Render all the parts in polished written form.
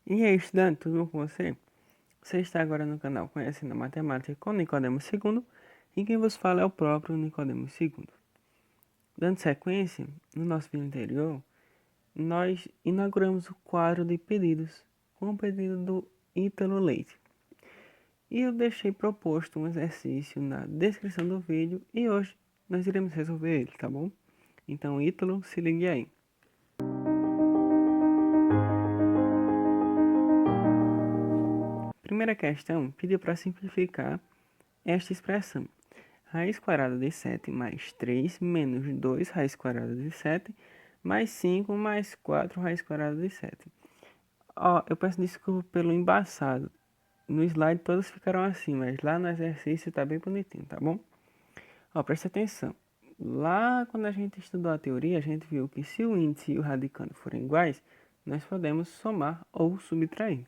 E aí, estudante, tudo bom com você? Você está agora no canal Conhecendo a Matemática com Nicodemo II e quem vos fala é o próprio Nicodemo II. Dando sequência, no nosso vídeo anterior, nós inauguramos o quadro de pedidos com o pedido do Ítalo Leite. E eu deixei proposto um exercício na descrição do vídeo e hoje nós iremos resolver ele, tá bom? Então, Ítalo, se ligue aí. Primeira questão pediu para simplificar esta expressão. Raiz quadrada de 7 mais 3 menos 2 raiz quadrada de 7 mais 5 mais 4 raiz quadrada de 7. Ó, eu peço desculpa pelo embaçado. No slide todos ficaram assim, mas lá no exercício tá bem bonitinho, tá bom? Ó, presta atenção. Lá quando a gente estudou a teoria, a gente viu que se o índice e o radicando forem iguais, nós podemos somar ou subtrair.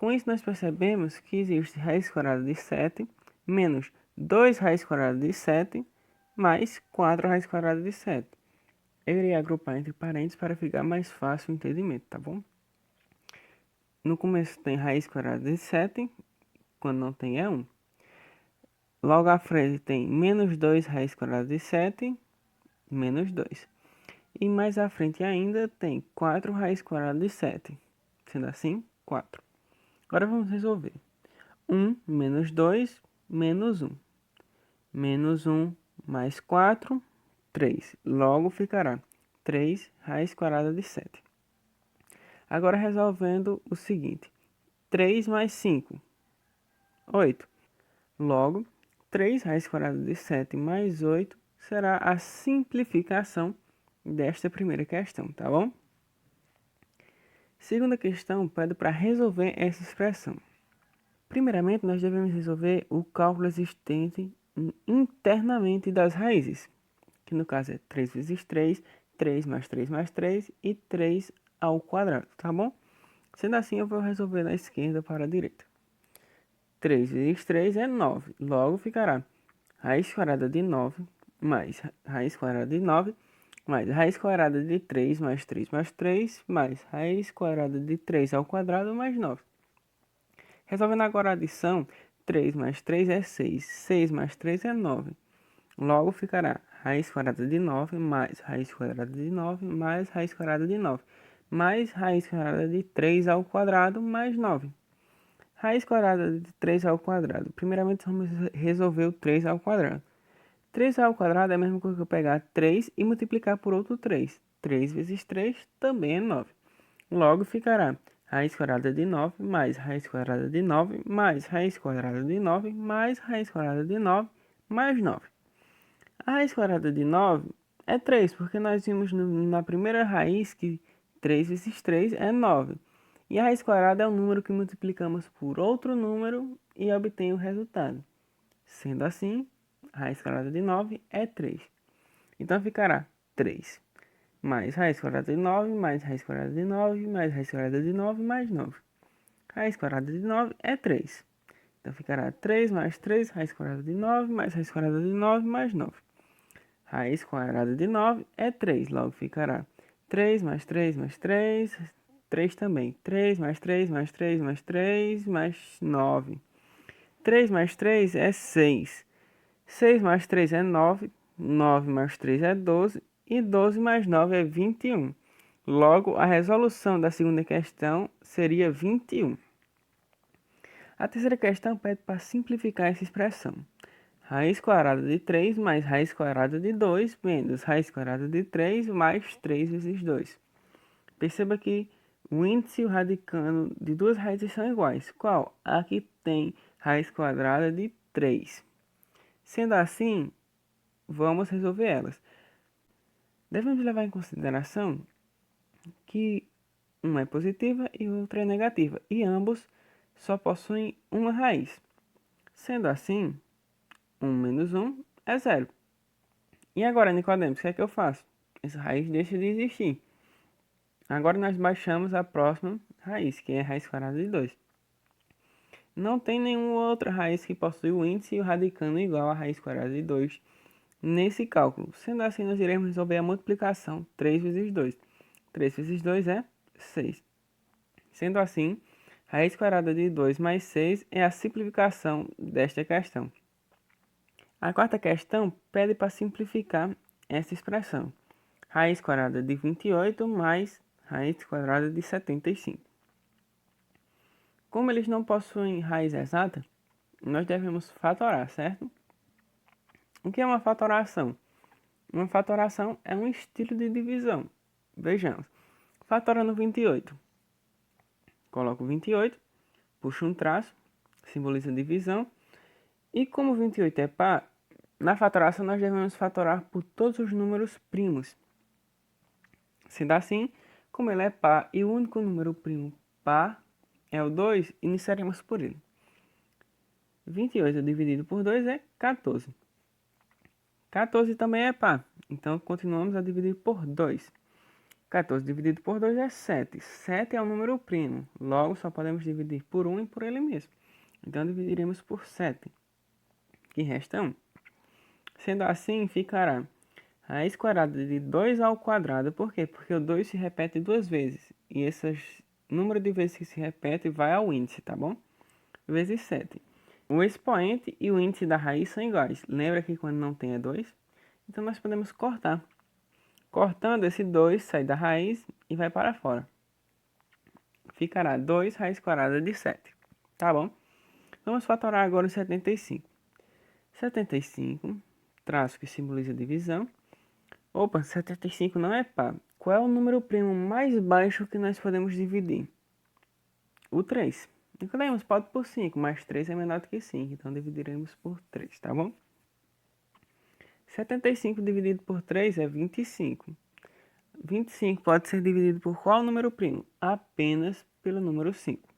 Com isso, nós percebemos que existe raiz quadrada de 7 menos 2 raiz quadrada de 7 mais 4 raiz quadrada de 7. Eu irei agrupar entre parênteses para ficar mais fácil o entendimento, tá bom? No começo tem raiz quadrada de 7, quando não tem é 1. Logo à frente tem menos 2 raiz quadrada de 7, menos 2. E mais à frente ainda tem 4 raiz quadrada de 7. Sendo assim, 4. Agora vamos resolver. 1 menos 2 menos 1. Menos 1 mais 4, 3. Logo ficará 3 raiz quadrada de 7. Agora resolvendo o seguinte. 3 mais 5, 8. Logo, 3 raiz quadrada de 7 mais 8 será a simplificação desta primeira questão, tá bom? Segunda questão pede para resolver essa expressão. Primeiramente, nós devemos resolver o cálculo existente internamente das raízes, que no caso é 3 vezes 3, 3 mais 3 mais 3 e 3 ao quadrado, tá bom? Sendo assim, eu vou resolver da esquerda para a direita. 3 vezes 3 é 9, logo ficará raiz quadrada de 9 mais raiz quadrada de 9 mais raiz quadrada de 3 mais 3 mais 3 mais raiz quadrada de 3 ao quadrado mais 9. Resolvendo agora a adição, 3 mais 3 é 6, 6 mais 3 é 9. Logo ficará raiz quadrada de 9 mais raiz quadrada de 9 mais raiz quadrada de 9 mais raiz quadrada de 3 ao quadrado mais 9. Raiz quadrada de 3 ao quadrado. Primeiramente vamos resolver o 3 ao quadrado. 3 ao quadrado é a mesma coisa que eu pegar 3 e multiplicar por outro 3. 3 vezes 3 também é 9. Logo ficará raiz quadrada de 9 mais raiz quadrada de 9 mais raiz quadrada de 9 mais raiz quadrada de 9 mais 9. A raiz quadrada de 9 é 3, porque nós vimos na primeira raiz que 3 vezes 3 é 9. E a raiz quadrada é o número que multiplicamos por outro número e obtém o resultado. Sendo assim, a raiz quadrada de 9 é 3. Então ficará 3 mais raiz quadrada de 9 mais raiz quadrada de 9 mais raiz quadrada de 9 mais 9. Raiz quadrada de 9 é 3. Então ficará 3 mais 3, raiz quadrada de 9 mais raiz quadrada de 9 mais 9. Raiz quadrada de 9 é 3, logo ficará 3 mais 3 mais 3, 3 também. 3 mais 3 mais 3 mais 3 mais 9. 3 mais 3 é 6. 6 mais 3 é 9. 9 mais 3 é 12. E 12 mais 9 é 21. Logo, a resolução da segunda questão seria 21. A terceira questão pede para simplificar essa expressão. Raiz quadrada de 3 mais raiz quadrada de 2 menos raiz quadrada de 3 mais 3 vezes 2. Perceba que o índice e o radicando de duas raízes são iguais. Qual? A que tem raiz quadrada de 3. Sendo assim, vamos resolver elas. Devemos levar em consideração que uma é positiva e outra é negativa, e ambos só possuem uma raiz. Sendo assim, 1 menos 1 é 0. E agora, Nicodemos, o que é que eu faço? Essa raiz deixa de existir. Agora nós baixamos a próxima raiz, que é a raiz quadrada de 2. Não tem nenhuma outra raiz que possui o índice e o radicando igual à raiz quadrada de 2 nesse cálculo. Sendo assim, nós iremos resolver a multiplicação 3 vezes 2. 3 vezes 2 é 6. Sendo assim, raiz quadrada de 2 mais 6 é a simplificação desta questão. A quarta questão pede para simplificar essa expressão. Raiz quadrada de 28 mais raiz quadrada de 75. Como eles não possuem raiz exata, nós devemos fatorar, certo? O que é uma fatoração? Uma fatoração é um estilo de divisão. Vejamos. Fatorando 28. Coloco 28, puxo um traço, simboliza divisão. E como 28 é par, na fatoração nós devemos fatorar por todos os números primos. Sendo assim, como ele é par e o único número primo par é o 2, iniciaremos por ele. 28 dividido por 2 é 14. 14 também é par, então continuamos a dividir por 2. 14 dividido por 2 é 7. 7 é um número primo, logo só podemos dividir por 1 e por ele mesmo. Então dividiremos por 7, que resta 1. Sendo assim, ficará raiz quadrada de 2 ao quadrado. Por quê? Porque o 2 se repete duas vezes. E esse número de vezes que se repete vai ao índice, tá bom? Vezes 7. O expoente e o índice da raiz são iguais. Lembra que quando não tem é 2? Então nós podemos cortar. Cortando, esse 2 sai da raiz e vai para fora. Ficará 2 raiz quadrada de 7. Tá bom? Vamos fatorar agora o 75. 75, traço que simboliza divisão. Opa, 75 não é par. Qual é o número primo mais baixo que nós podemos dividir? O 3. Lembramos, pode por 5, mas 3 é menor do que 5, então dividiremos por 3, tá bom? 75 dividido por 3 é 25. 25 pode ser dividido por qual número primo? Apenas pelo número 5.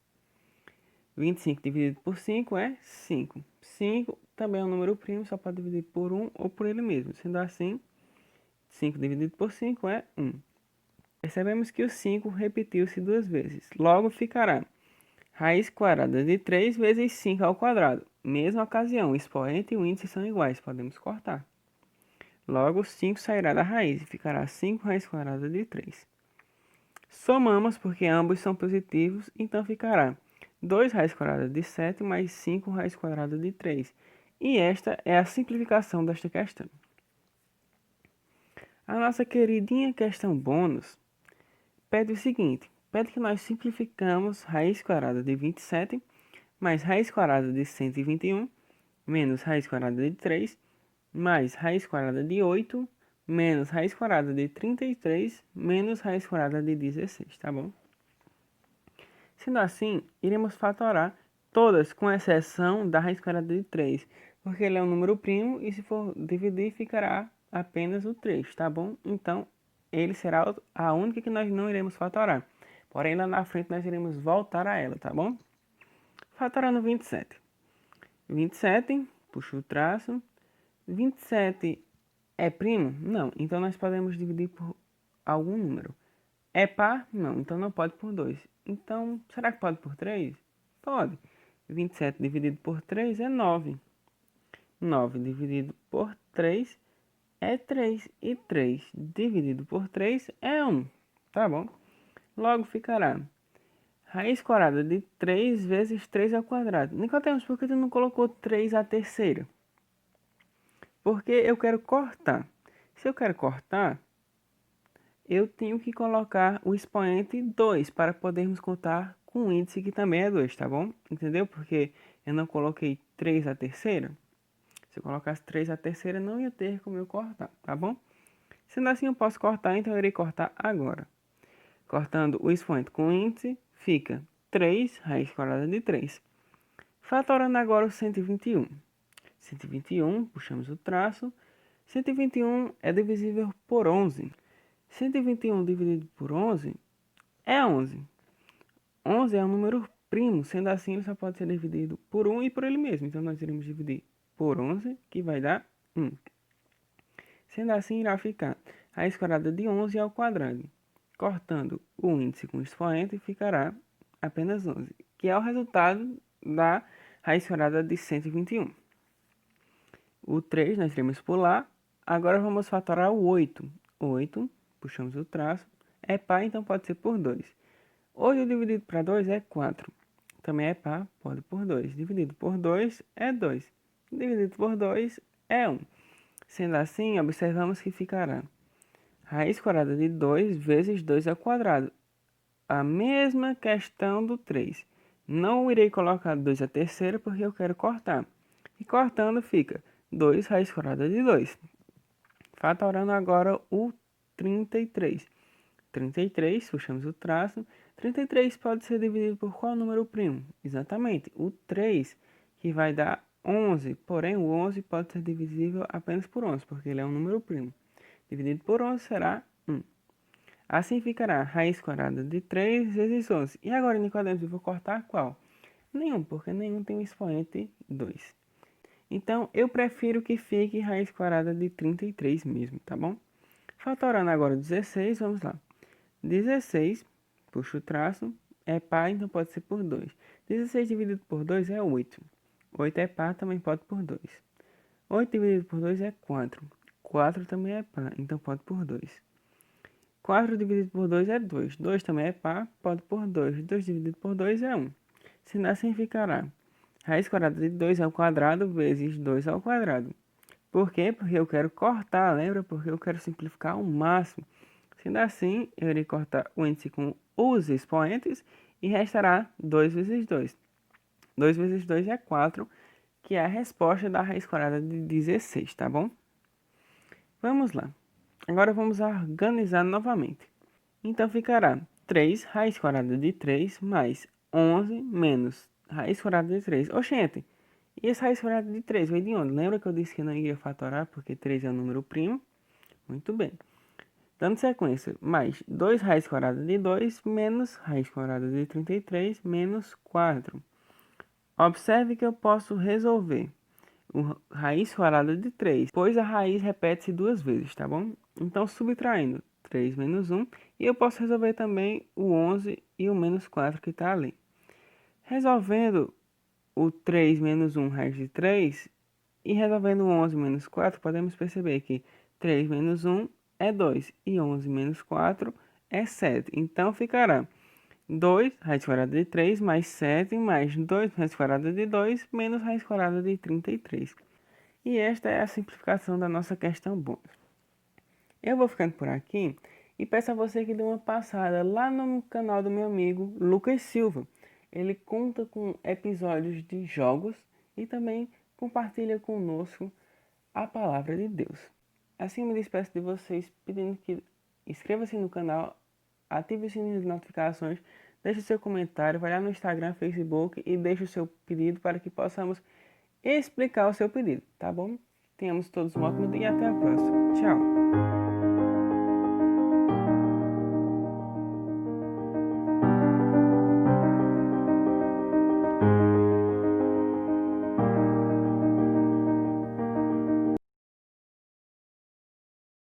25 dividido por 5 é 5. 5 também é um número primo, só pode dividir por 1 ou por ele mesmo. Sendo assim, 5 dividido por 5 é 1. Percebemos que o 5 repetiu-se duas vezes. Logo ficará raiz quadrada de 3 vezes 5 ao quadrado. Mesma ocasião, o expoente e o índice são iguais, podemos cortar. Logo, 5 sairá da raiz e ficará 5 raiz quadrada de 3. Somamos porque ambos são positivos, então ficará 2 raiz quadrada de 7 mais 5 raiz quadrada de 3. E esta é a simplificação desta questão. A nossa queridinha questão bônus pede o seguinte. Pede que nós simplificamos raiz quadrada de 27 mais raiz quadrada de 121 menos raiz quadrada de 3 mais raiz quadrada de 8 menos raiz quadrada de 33 menos raiz quadrada de 16, tá bom? Sendo assim, iremos fatorar todas com exceção da raiz quadrada de 3, porque ele é um número primo e se for dividir ficará apenas o 3, tá bom? Então, ele será a única que nós não iremos fatorar. Porém, lá na frente nós iremos voltar a ela, tá bom? Fatorando 27. 27, puxa o traço. 27 é primo? Não. Então nós podemos dividir por algum número. É par? Não. Então não pode por 2. Então, será que pode por 3? Pode. 27 dividido por 3 é 9. 9 dividido por 3 é 3. E 3 dividido por 3 é 1. Tá bom? Logo ficará raiz quadrada de 3 vezes 3 ao quadrado. Nicodemos, por que tu não colocou 3 à terceira? Porque eu quero cortar. Se eu quero cortar, eu tenho que colocar o expoente 2 para podermos contar com o índice que também é 2, tá bom? Entendeu? Porque eu não coloquei 3 à terceira. Se eu colocasse 3 à terceira, não ia ter como eu cortar, tá bom? Sendo assim, eu posso cortar, então eu irei cortar agora. Cortando o expoente com o índice, fica 3 raiz quadrada de 3. Fatorando agora o 121. 121, puxamos o traço. 121 é divisível por 11. 121 dividido por 11 é 11. 11 é um número primo, sendo assim ele só pode ser dividido por 1 e por ele mesmo. Então nós iremos dividir por 11, que vai dar 1. Sendo assim, irá ficar raiz quadrada de 11 ao quadrado. Cortando o índice com o expoente, ficará apenas 11, que é o resultado da raiz quadrada de 121. O 3 nós iremos pular. Agora vamos fatorar o 8. 8, puxamos o traço. É par, então pode ser por 2. 8 dividido para 2 é 4. Também é par, pode por 2. Dividido por 2 é 2. Dividido por 2 é 1. Sendo assim, observamos que ficará raiz quadrada de 2 vezes 2 ao quadrado. A mesma questão do 3. Não irei colocar 2 à terceira porque eu quero cortar. E cortando fica 2 raiz quadrada de 2. Fatorando agora o 33. 33, puxamos o traço. 33 pode ser dividido por qual número primo? Exatamente, o 3, que vai dar 11. Porém, o 11 pode ser divisível apenas por 11, porque ele é um número primo. Dividido por 11 será 1. Assim ficará raiz quadrada de 3 vezes 11. E agora, Nicodemus, eu vou cortar qual? Nenhum, porque nenhum tem um expoente 2. Então, eu prefiro que fique raiz quadrada de 33 mesmo, tá bom? Fatorando agora o 16, vamos lá. 16, puxa o traço, é par, então pode ser por 2. 16 dividido por 2 é 8. 8 é par, também pode por 2. 8 dividido por 2 é 4. 4 também é par, então pode por 2. 4 dividido por 2 é 2. 2 também é par, pode por 2. 2 dividido por 2 é 1. Sendo assim ficará raiz quadrada de 2 ao quadrado vezes 2 ao quadrado. Por quê? Porque eu quero cortar, lembra? Porque eu quero simplificar ao máximo. Sendo assim, eu irei cortar o índice com os expoentes e restará 2 vezes 2. 2 vezes 2 é 4, que é a resposta da raiz quadrada de 16, tá bom? Vamos lá. Agora vamos organizar novamente. Então ficará 3 raiz quadrada de 3 mais 11 menos raiz quadrada de 3. Oxente, e essa raiz quadrada de 3 veio de onde? Lembra que eu disse que não iria fatorar porque 3 é um número primo? Muito bem. Dando sequência, mais 2 raiz quadrada de 2 menos raiz quadrada de 33 menos 4. Observe que eu posso resolver o raiz quadrada de 3, pois a raiz repete-se duas vezes, tá bom? Então, subtraindo 3 menos 1, e eu posso resolver também o 11 e o menos 4 que está ali. Resolvendo o 3 menos 1 raiz de 3 e resolvendo o 11 menos 4, podemos perceber que 3 menos 1 é 2 e 11 menos 4 é 7. Então, ficará 2 raiz quadrada de 3 mais 7 mais 2 raiz quadrada de 2 menos raiz quadrada de 33. E esta é a simplificação da nossa questão bônus. Eu vou ficando por aqui e peço a você que dê uma passada lá no canal do meu amigo Lucas Silva. Ele conta com episódios de jogos e também compartilha conosco a palavra de Deus. Assim me despeço de vocês pedindo que inscreva-se no canal, ative o sininho de notificações, deixe seu comentário, vai lá no Instagram, Facebook e deixe o seu pedido para que possamos explicar o seu pedido, tá bom? Tenhamos todos um ótimo dia e até a próxima. Tchau!